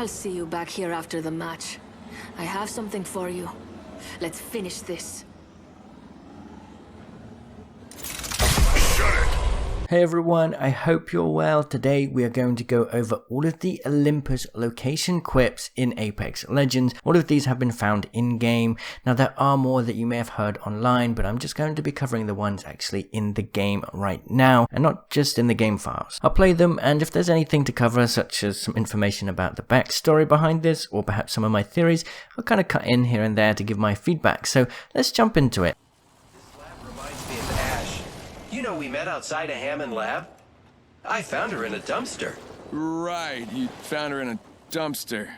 I'll see you back here after the match. I have something for you. Let's finish this. Hey everyone, I hope you're well. Today we are going to go over all of the Olympus location quips in Apex Legends. All of these have been found in-game. Now there are more that you may have heard online, but I'm just going to be covering the ones actually in the game right now, and not just in the game files. I'll play them, and if there's anything to cover, such as some information about the backstory behind this, or perhaps some of my theories, I'll kind of cut in here and there to give my feedback. So let's jump into it. You know, we met outside a Hammond lab. I found her in a dumpster. Right, you found her in a dumpster.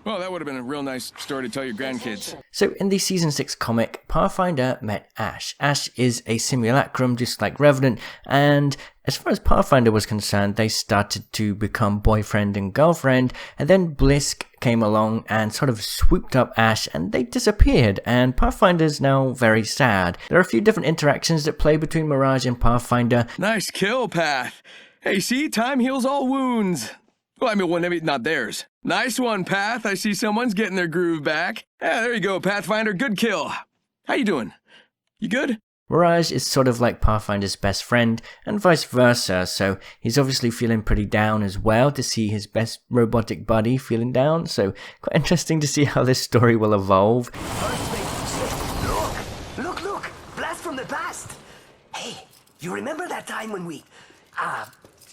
Well, that would have been a real nice story to tell your grandkids. So in the Season 6 comic, Pathfinder met Ash. Ash is a simulacrum just like Revenant, and as far as Pathfinder was concerned, they started to become boyfriend and girlfriend, and then Blisk came along and sort of swooped up Ash and they disappeared, and Pathfinder's now very sad. There are a few different interactions that play between Mirage and Pathfinder. Nice kill, Path. Hey, see, time heals all wounds. Well, I mean, not theirs. Nice one, Path. I see someone's getting their groove back. Yeah, there you go, Pathfinder. Good kill. How you doing? You good? Mirage is sort of like Pathfinder's best friend, and vice versa, so he's obviously feeling pretty down as well to see his best robotic buddy feeling down, so quite interesting to see how this story will evolve. Look! Blast from the past! Hey, you remember that time when we,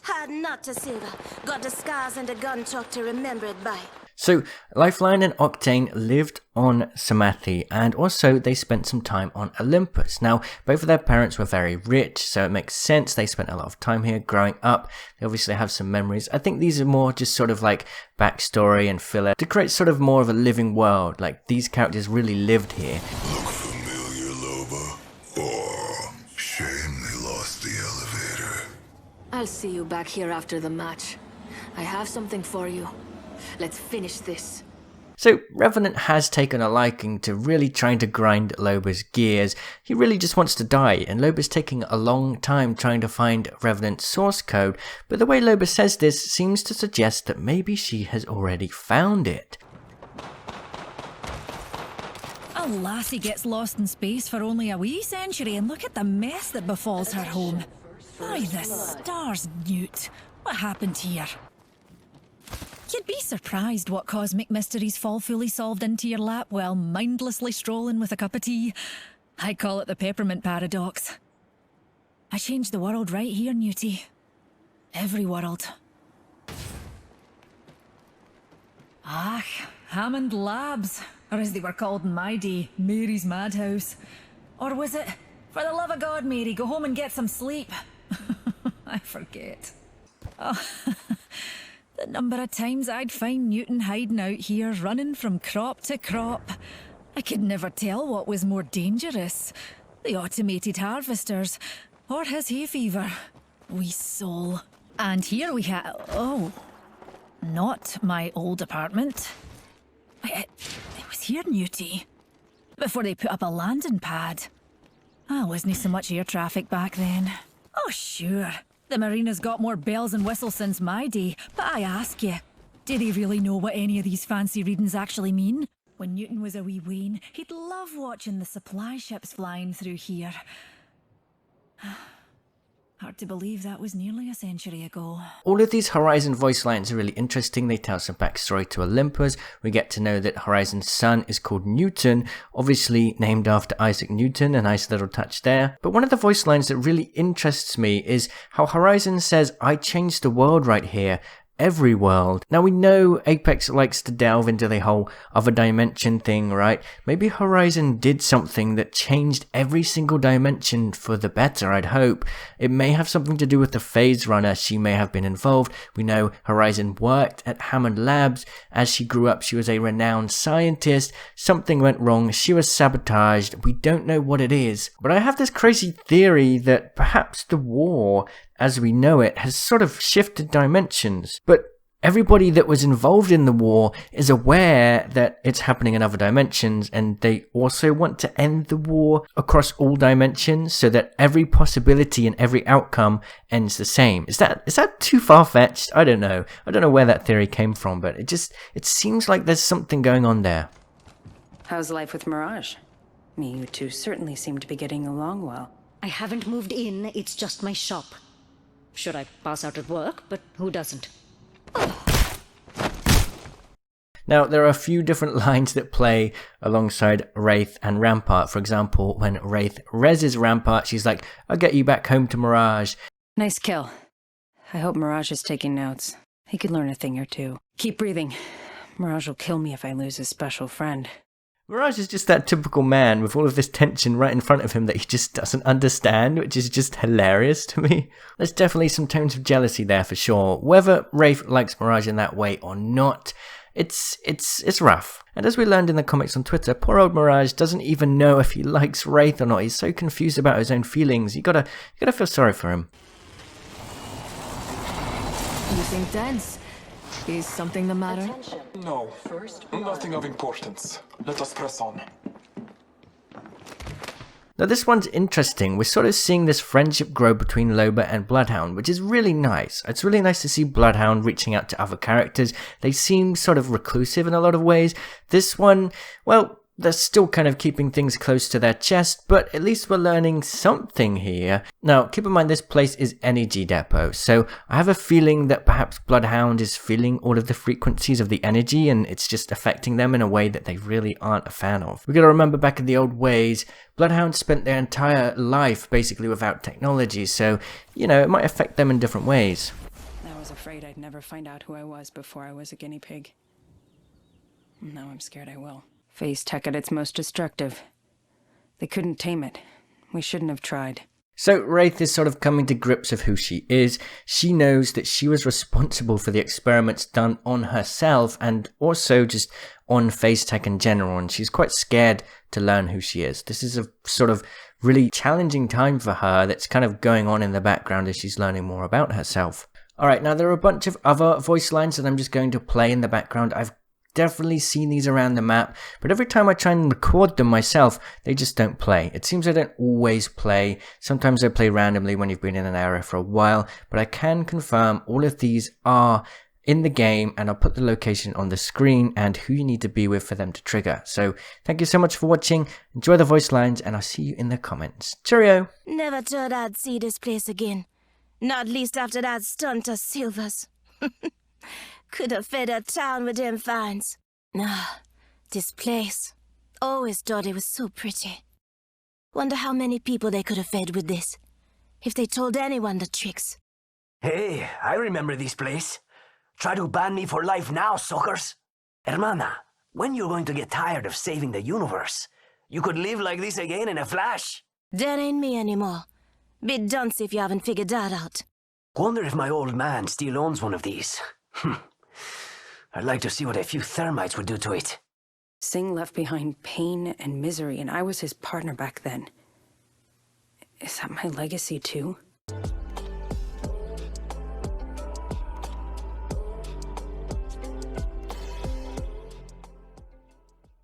Had not to silver. Got the scars and a gun chalk to remember it by. So, Lifeline and Octane lived on Samathi, and also they spent some time on Olympus. Now, both of their parents were very rich, so it makes sense they spent a lot of time here growing up. They obviously have some memories. I think these are more just sort of like backstory and filler to create sort of more of a living world, like these characters really lived here. Look familiar, Loba? Oh, shame they lost the elevator. I'll see you back here after the match. I have something for you. Let's finish this. So Revenant has taken a liking to really trying to grind Loba's gears. He really just wants to die, and Loba's taking a long time trying to find Revenant's source code, but the way Loba says this seems to suggest that maybe she has already found it. A lassie gets lost in space for only a wee century, and look at the mess that befalls her home. By the stars, Newt. What happened here? You'd be surprised what cosmic mysteries fall fully solved into your lap while mindlessly strolling with a cup of tea. I call it the peppermint paradox. I changed the world right here, Newtie. Every world. Ah, Hammond Labs, or as they were called in my day, Mary's Madhouse. Or was it, for the love of God, Mary, go home and get some sleep? I forget. Oh, the number of times I'd find Newton hiding out here, running from crop to crop. I could never tell what was more dangerous, the automated harvesters, or his hay fever. Wee soul. And here we have... oh, not my old apartment. It was here, Newtie, before they put up a landing pad. Wasn't so much air traffic back then. Oh, sure. The marina's got more bells and whistles since my day, but I ask you, do they really know what any of these fancy readings actually mean? When Newton was a wee wean, he'd love watching the supply ships flying through here. Hard to believe that was nearly a century ago. All of these Horizon voice lines are really interesting. They tell some backstory to Olympus. We get to know that Horizon's son is called Newton, obviously named after Isaac Newton, a nice little touch there. But one of the voice lines that really interests me is how Horizon says, "I changed the world right here. Every world." Now we know Apex likes to delve into the whole other dimension thing, right? Maybe Horizon did something that changed every single dimension for the better, I'd hope. It may have something to do with the Phase Runner. She may have been involved. We know Horizon worked at Hammond Labs. As she grew up, she was a renowned scientist. Something went wrong. She was sabotaged. We don't know what it is. But I have this crazy theory that perhaps the war, as we know it, has sort of shifted dimensions. But everybody that was involved in the war is aware that it's happening in other dimensions, and they also want to end the war across all dimensions so that every possibility and every outcome ends the same. Is that too far-fetched? I don't know. I don't know where that theory came from, but it seems like there's something going on there. How's life with Mirage? You two certainly seem to be getting along well. I haven't moved in, it's just my shop. Should I pass out at work? But who doesn't? Now, there are a few different lines that play alongside Wraith and Rampart. For example, when Wraith reses Rampart, she's like, I'll get you back home to Mirage. Nice kill. I hope Mirage is taking notes. He could learn a thing or two. Keep breathing. Mirage will kill me if I lose his special friend. Mirage is just that typical man with all of this tension right in front of him that he just doesn't understand, which is just hilarious to me. There's definitely some tones of jealousy there for sure. Whether Wraith likes Mirage in that way or not, it's rough. And as we learned in the comics on Twitter, poor old Mirage doesn't even know if he likes Wraith or not. He's so confused about his own feelings. You gotta feel sorry for him. You seem tense. Is something the matter? No, nothing of importance. Let us press on. Now this one's interesting. We're sort of seeing this friendship grow between Loba and Bloodhound, which is really nice. It's really nice to see Bloodhound reaching out to other characters. They seem sort of reclusive in a lot of ways. This one, well, they're still kind of keeping things close to their chest, but at least we're learning something here. Now, keep in mind this place is Energy Depot, so I have a feeling that perhaps Bloodhound is feeling all of the frequencies of the energy and it's just affecting them in a way that they really aren't a fan of. We gotta remember back in the old ways, Bloodhound spent their entire life basically without technology, so, you know, it might affect them in different ways. I was afraid I'd never find out who I was before I was a guinea pig. Now I'm scared I will. Phase tech at its most destructive. They couldn't tame it. We shouldn't have tried. So Wraith is sort of coming to grips with who she is. She knows that she was responsible for the experiments done on herself and also just on phase tech in general, and she's quite scared to learn who she is. This is a sort of really challenging time for her that's kind of going on in the background as she's learning more about herself. Alright, now there are a bunch of other voice lines that I'm just going to play in the background. I've definitely seen these around the map, but every time I try and record them myself, they just don't play. It seems I don't always play. Sometimes I play randomly when you've been in an area for a while, but I can confirm all of these are in the game, and I'll put the location on the screen and who you need to be with for them to trigger. So thank you so much for watching, enjoy the voice lines, and I'll see you in the comments. Cheerio! Never thought I'd see this place again. Not least after that stunt to Silvers. Could have fed a town with them fines. Ah, this place. Always thought it was so pretty. Wonder how many people they could have fed with this. If they told anyone the tricks. Hey, I remember this place. Try to ban me for life now, suckers. Hermana, when you're going to get tired of saving the universe? You could live like this again in a flash. That ain't me anymore. Bit dunce if you haven't figured that out. Wonder if my old man still owns one of these. I'd like to see what a few thermites would do to it. Singh left behind pain and misery, and I was his partner back then. Is that my legacy too?